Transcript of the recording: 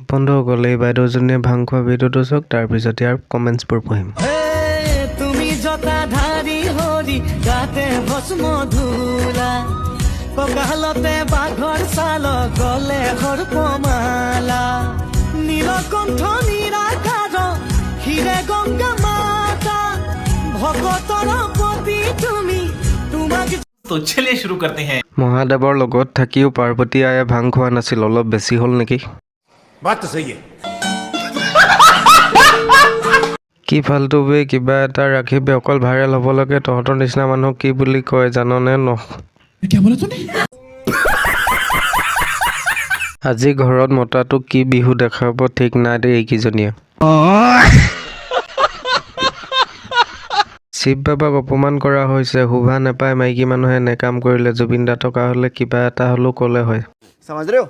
বন্ধুসকল এই বাইদেউজনীয়ে ভাং খোৱা ভিডিঅ'টো চাওক তাৰপিছত ইয়াৰ কমেণ্টছবোৰ পঢ়িম তুমি জটাধাৰী হৰি গাতে ভস্ম ধূলা কঁকালতে বাঘৰ ছাল গলে সৰ্পমালা নীলকণ্ঠ নিৰাকাৰ হিৰে গংগা মাতা ভকতৰ প্ৰতি তুমি তোমাক तो चलिए शुरू करते हैं মহাদেৱৰ লগত থাকিও পাৰ্বতী আয়ে ভাং খোৱা নাছিল অলপ বেছি হ'ল নেকি बात तो सही है কি ফাল্টু বে কিবা এটা ৰাখিবি অকল ভাইৰেল হ'ব লাগে তহঁতৰ নিচিনা মানুহক কি বুলি কয় জাননে ন क्या बोला तूने আজি ঘৰত মতাটোক কি বিহু দেখাব ঠিক নাই দেই এইকেইজনীয়ে শিৱ বাবাক অপমান কৰা হৈছে শোভা নাপায় মাইকী মানুহে এনে কাম কৰিলে জুবিন দা থকা হ'লে কিবা এটা হ'লেও ক'লে হয় समझ रहे हो